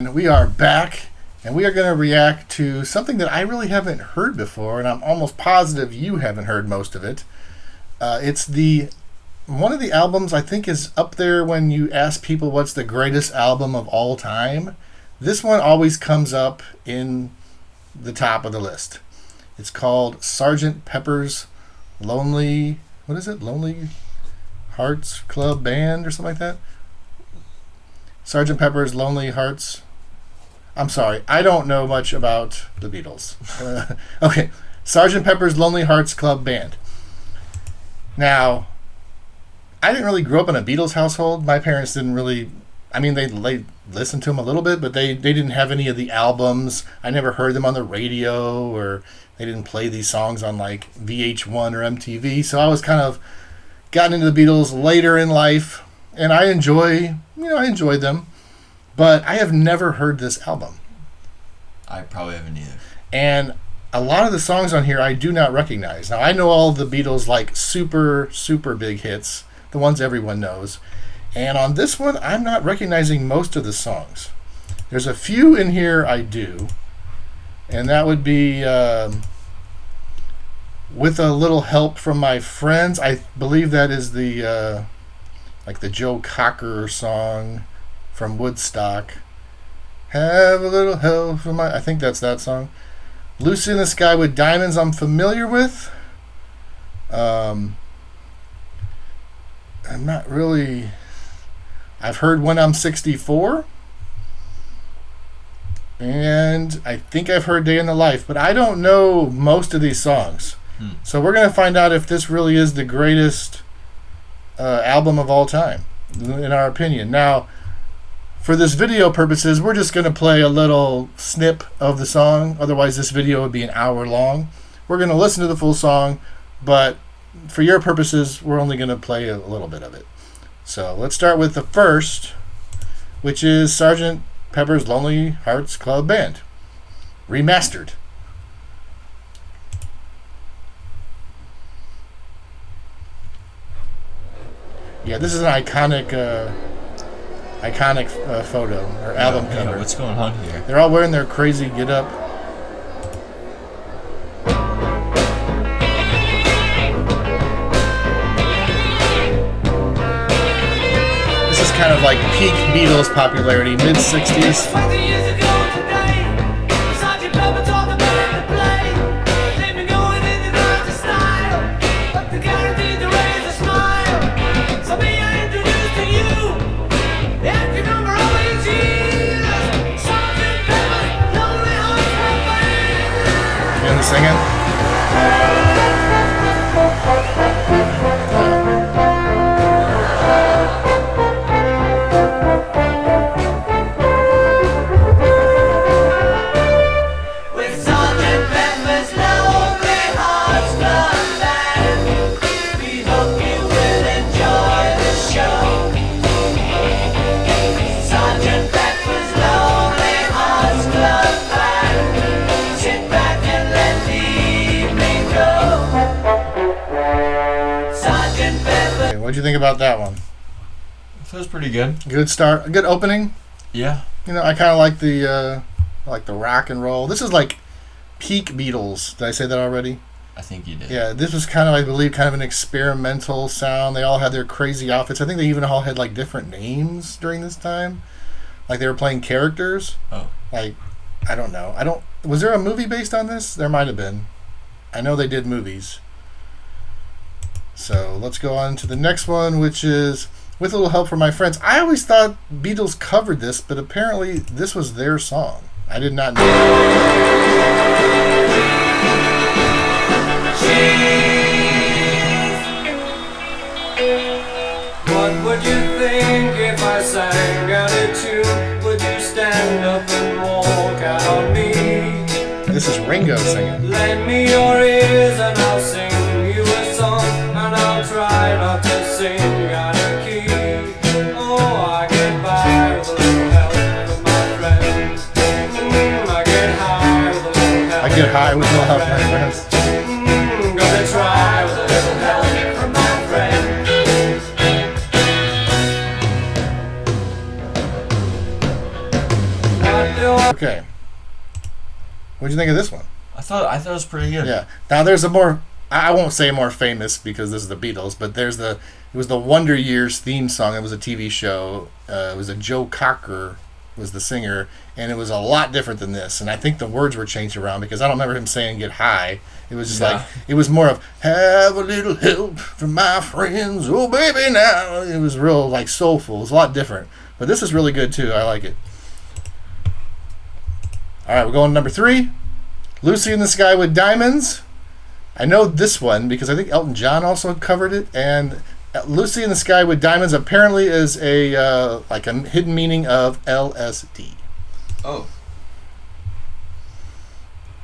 We are back, and we are going to react to something that I really haven't heard before, and I'm almost positive you haven't heard most of it. It's one of the albums I think is up there when you ask people what's the greatest album of all time. This one always comes up in the top of the list. It's called Sgt. Pepper's Lonely Hearts Club Band or something like that. Sgt. Pepper's Lonely Hearts. I'm sorry, I don't know much about the Beatles. Okay, Sgt. Pepper's Lonely Hearts Club Band. Now, I didn't really grow up in a Beatles household. My parents didn't really, they listened to them a little bit, but they didn't have any of the albums. I never heard them on the radio, or they didn't play these songs on like VH1 or MTV. So I was kind of gotten into the Beatles later in life, and I enjoyed them. But I have never heard this album. I probably haven't either. And a lot of the songs on here I do not recognize. Now, I know all the Beatles like super, super big hits, the ones everyone knows. And on this one, I'm not recognizing most of the songs. There's a few in here I do. And that would be With a Little Help from My Friends. I believe that is the Joe Cocker song from Woodstock. Have a little help from I think that's that song. Lucy in the Sky with Diamonds I'm familiar with. I'm not really... I've heard When I'm 64. And I think I've heard Day in the Life, but I don't know most of these songs. So we're going to find out if this really is the greatest album of all time, in our opinion. Now, for this video purposes, we're just going to play a little snip of the song. Otherwise, this video would be an hour long. We're going to listen to the full song, but for your purposes, we're only going to play a little bit of it. So let's start with the first, which is Sgt. Pepper's Lonely Hearts Club Band, remastered. Yeah, this is an iconic photo or album cover. What's going on here? They're all wearing their crazy get-up. This is kind of like peak Beatles popularity, mid-60s. Singing. What'd you think about that one? Feels pretty good. Good start, a good opening. Yeah. I kind of like the rock and roll. This is like peak Beatles. Did I say that already? I think you did. Yeah, this was kind of, I believe, kind of an experimental sound. They all had their crazy outfits. I think they even all had like different names during this time. Like they were playing characters. Oh. Like, I don't know. Was there a movie based on this? There might have been. I know they did movies. So let's go on to the next one, which is With a Little Help from My Friends. I always thought Beatles covered this, but apparently this was their song. I did not know. What would you think if I sang out a tune? Would you stand up and walk out on me? This is Ringo singing. Lend me your ears and I'll sing you a song, and I'll try not to sing out of key. Oh, I get by with a little help from my friends. I get high with a little help. I get high with a little help from my friends. Gonna try with a little help from my friends. Okay. What'd you think of this one? I thought it was pretty good. Yeah. Now there's a more, I won't say more famous because this is the Beatles, but it was the Wonder Years theme song. It was a TV show. It was a Joe Cocker was the singer, and it was a lot different than this. And I think the words were changed around because I don't remember him saying "get high." It was just like, it was more of "have a little help from my friends, oh baby now." It was real like soulful. It was a lot different, but this is really good too. I like it. All right, we're going to number 3, "Lucy in the Sky with Diamonds." I know this one because I think Elton John also covered it, and "Lucy in the Sky with Diamonds" apparently is a like a hidden meaning of LSD. Oh.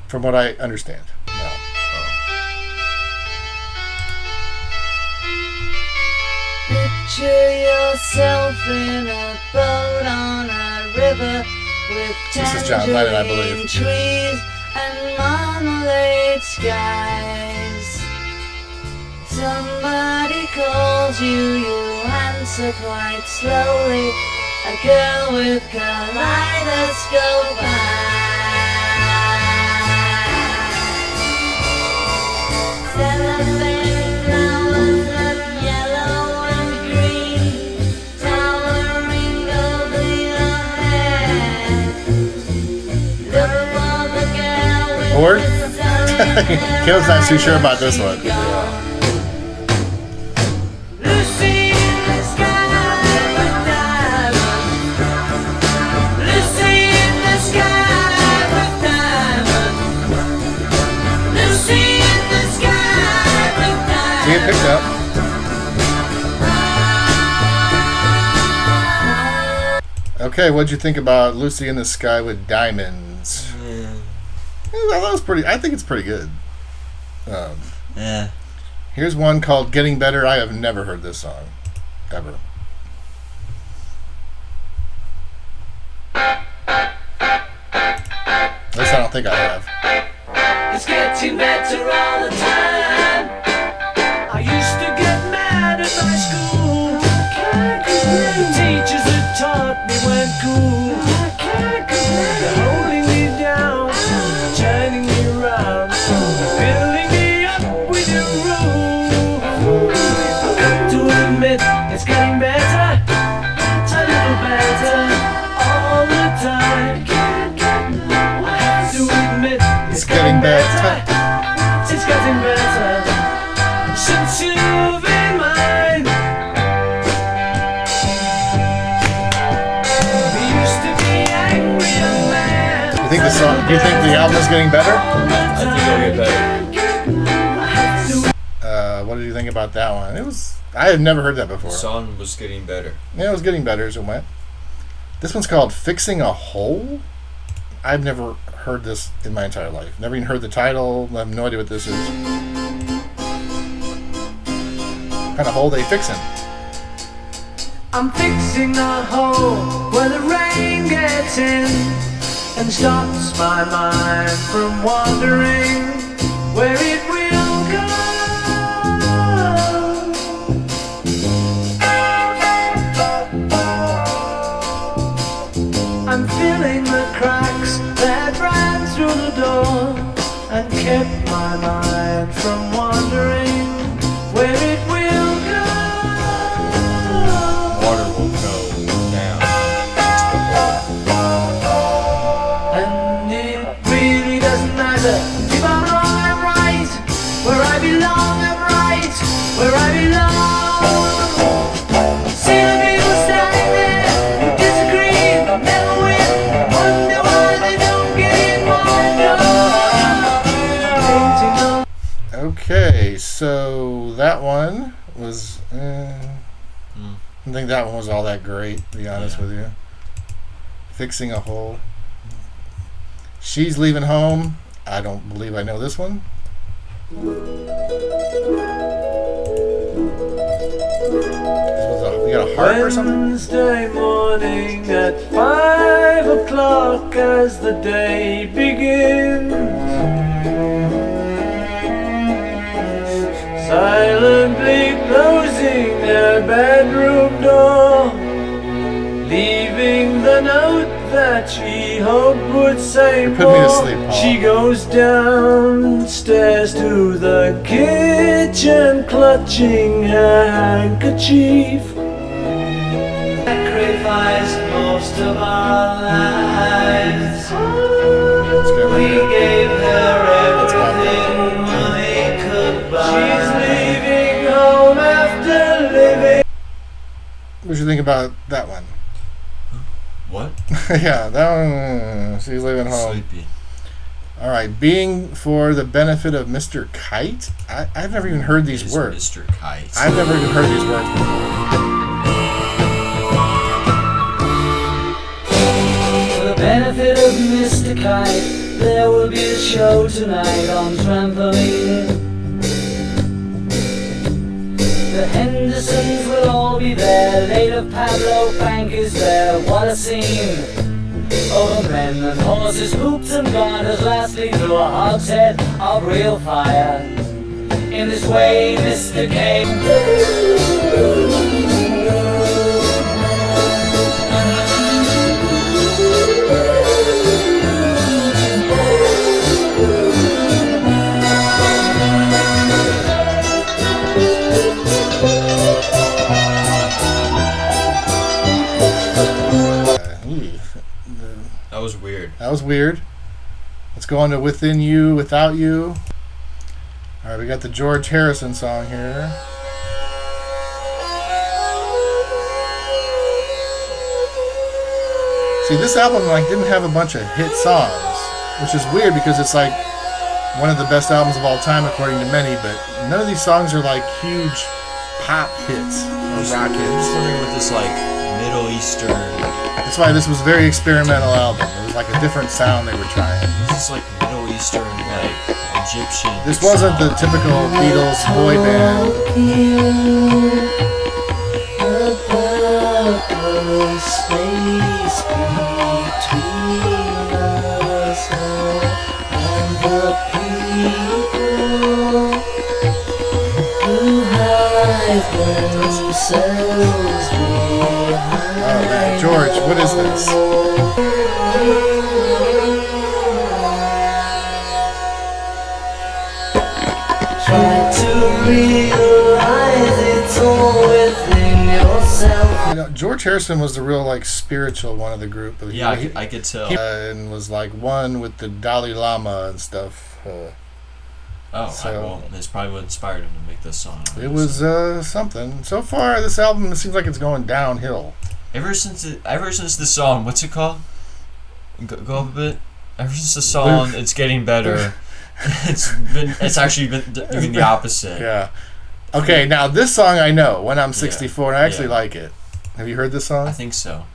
From what I understand. No. Picture yourself in a boat on a river with This is John Lennon, I believe. tangerine trees and marmalade skies. Somebody calls you, you answer quite slowly. A girl with kaleidoscope eyes. Cellophane flowers of yellow and green, towering goldie overhead. Look for the girl with Lord? the sun in her Caleb's not too sure about this one. Lucy in the sky with diamonds. Lucy in the sky with diamonds. Lucy in the sky with See it picked up. Okay, what'd you think about "Lucy in the Sky with Diamonds"? That was pretty. I think it's pretty good. Yeah. Here's one called "Getting Better." I have never heard this song, ever. At least I don't think I have. It's getting better all the time. I used to get mad at my school. The teachers that taught me weren't cool. They're holding me down, turning me around, filling me up with your rule. I've got to admit, it's getting better, a little better all the time. I have to admit, It's getting better. it's getting better since you've been mine. We used to be angry young men. You think the song? Do you think the album is getting better? I think it'll get better. What did you think about that one? It was. I had never heard that before. The song was getting better. Yeah, it was getting better as it went. This one's called "Fixing a Hole." I've never heard this in my entire life. Never even heard the title. I have no idea what this is. What kind of hole they fixing? I'm fixing a hole where the rain gets in and stops my mind from wandering where it will go. I'm filling the cracks that ran through the door and kept my mind from wandering where it will go. Water will go down. And it really doesn't matter if I'm wrong, I'm right. Where I belong, I'm right. Where I belong. See the people standing there who disagree, never win. Wonder why they don't get in my door. Okay, so that one was. I don't think that one was all that great, to be honest with you. Fixing a hole. She's Leaving Home. I don't believe I know this one. You got a harp or something? Wednesday morning at 5 o'clock as the day begins. Silently closing her bedroom door, leaving the note that she hoped would say You're putting me to more. sleep, Paul. She goes downstairs to the kitchen, clutching her handkerchief. Sacrificed most of our lives. We gave her everything money could buy. She's leaving home after living. What do you think about that one? What? Yeah, that one. She's leaving home. Sleepy. All right, being for the benefit of Mr. Kite. I've never even heard these It's words. Mr. Kite. I've never even heard these words before. For the benefit of Mr. Kite, there will be a show tonight on trampoline. The Hendersons will all be there. Later Pablo Frank is there. What a scene! Over men and horses, hoops and garters, lastly through a hogshead of real fire. In this way, Mr. K. That was weird. That was weird. Let's go on to Within You, Without You. All right, we got the George Harrison song here. See, this album didn't have a bunch of hit songs, which is weird because it's one of the best albums of all time according to many, but none of these songs are huge pop hits or rock I'm just hits. wondering what this Middle Eastern. That's why this was a very experimental album. It was a different sound they were trying. This is Middle Eastern Egyptian. This wasn't the typical Beatles boy band. Oh man, George, what is this? Try to realize it's all within yourself. George Harrison was the real spiritual one of the group. Yeah, I could tell. And was one with the Dalai Lama and stuff. It's probably what inspired him to make this song. It was something. So far, this album it seems like it's going downhill. Ever since the song, what's it called? Go up a bit. Ever since the song, it's getting better. It's actually been doing the opposite. Yeah. Okay, now this song I know, When I'm 64, and I actually like it. Have you heard this song? I think so.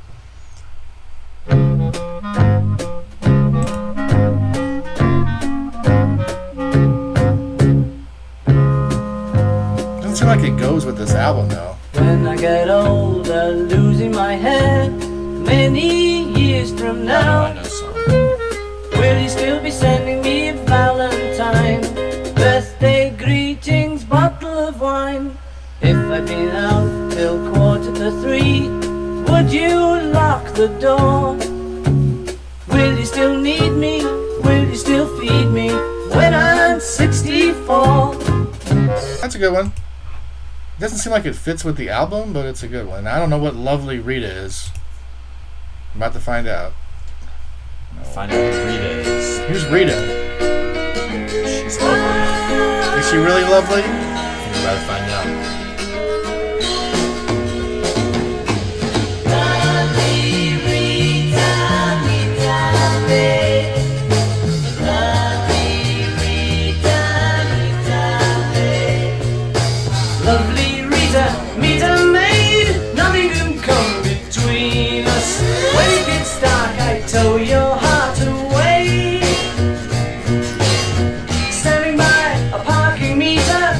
Doesn't seem like it goes with this album though. When I get older, losing my head, many years from I now, know the song. will you still be sending me a Valentine? Birthday greetings, bottle of wine. If I'd been out till 2:45, would you lock the door? Will you still need me? Will you still feed me when I'm 64? That's a good one. It doesn't seem like it fits with the album, but it's a good one. I don't know what Lovely Rita is. I'm about to find out. Find out who Rita is. Who's Rita? She's lovely. Is she really lovely? I think we're about to find out. Lovely Rita, meet a maid, nothing can come between us. When it gets dark, I tow your heart away. Standing by a parking meter,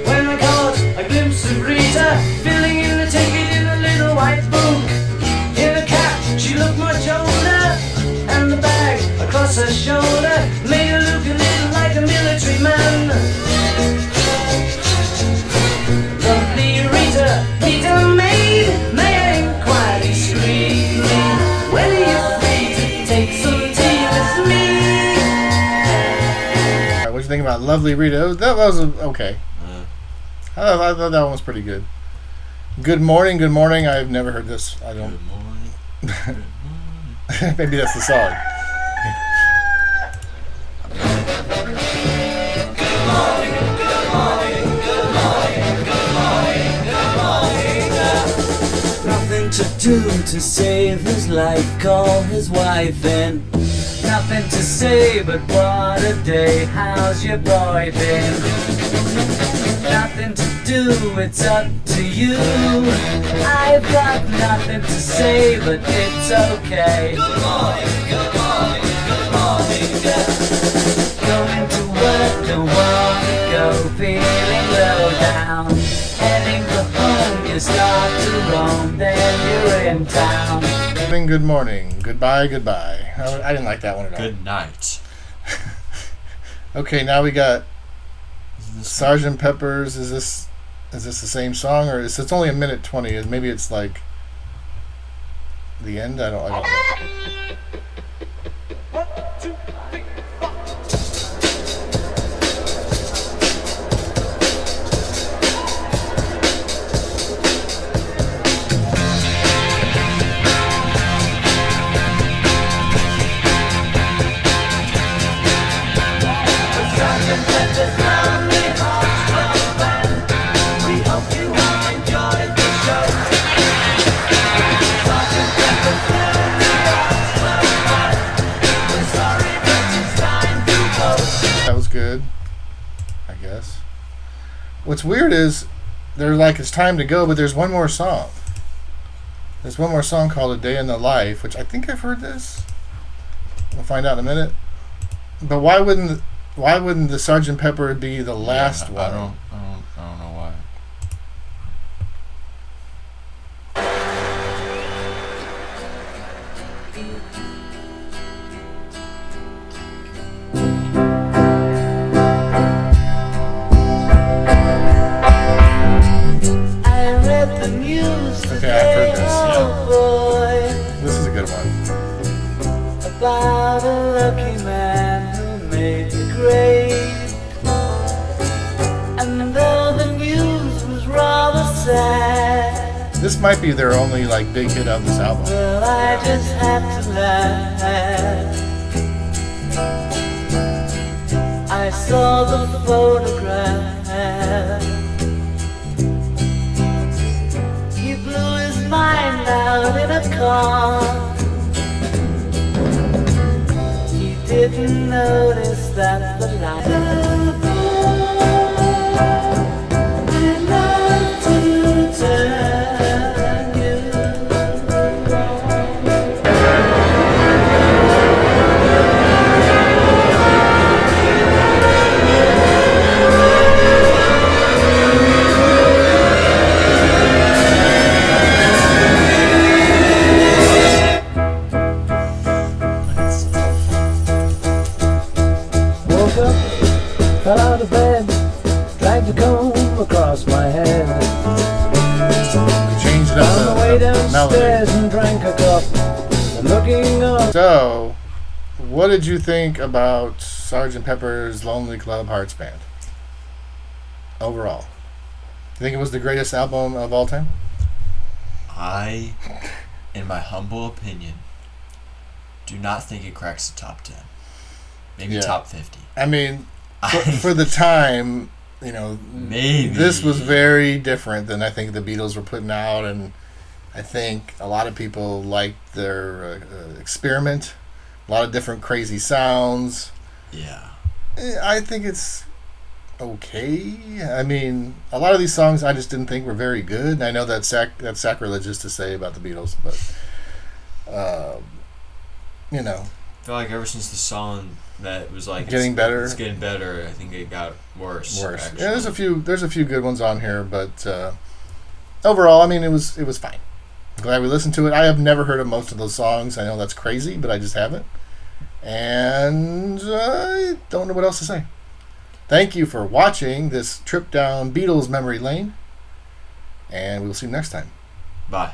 when I caught a glimpse of Rita, filling in the ticket in a little white book. In a cap, she looked much older, and the bag across her shoulder made her look a little like a military man. Lovely Rita, meet a maid, may I inquire discreetly, when are you free think about Lovely Rita. That was okay. Uh, I thought that one was pretty good. Good morning, good morning. I've never heard this. I good don't. morning. Good morning. Maybe that's the song. Nothing to do to save his life, call his wife in. Nothing to say but what a day, how's your boy been? Nothing to do, it's up to you. I've got nothing to say but it's okay. Good morning, good morning, good morning, going to work, don't wanna go, feeling low down. Heading for home, you start to roam, then you're in town. Good morning. Goodbye, goodbye. I didn't like that one at all. Good night. Okay, now we got Isn't this Sgt. Pepper's. Is this the same song, or it's only a minute 20? Maybe it's like the end. I don't know. That was good, I guess. What's weird is they're like, it's time to go, but there's one more song. There's one more song called A Day in the Life, which I think I've heard this. We'll find out in a minute. But why wouldn't the Sgt. Pepper be the last one? I don't know why. I read the news Okay, I've heard this. oh boy, This is a good one. about a lucky man who made the grade. And though the news was rather sad, This might be their only like big hit of this album. well, I just had to laugh. I saw the photograph. He blew his mind out in a car. He didn't notice that the light. I love to turn you. Woke up, fell out of bed, dragged a comb across my head. Changed Found my up way the downstairs melody. and drank a cup. And looking up, So, what did you think about Sgt. Pepper's Lonely Club Hearts Band? Overall, you think it was the greatest album of all time? I, in my humble opinion, do not think it cracks the top 10. Maybe Yeah. top 50. I mean, for the time, you know, Maybe. this was very different than I think the Beatles were putting out, and I think a lot of people liked their experiment, a lot of different crazy sounds. Yeah. I think it's okay. I mean, a lot of these songs I just didn't think were very good. And I know that's sacrilegious to say about the Beatles, but you know, I feel like ever since the song that was like Getting Better. it's getting better. I think it got worse. worse. Actually. Yeah, there's a few good ones on here, but overall, I mean, it was fine. I'm glad we listened to it. I have never heard of most of those songs. I know that's crazy, but I just haven't, and I don't know what else to say. Thank you for watching this trip down Beatles memory lane, and we will see you next time. Bye.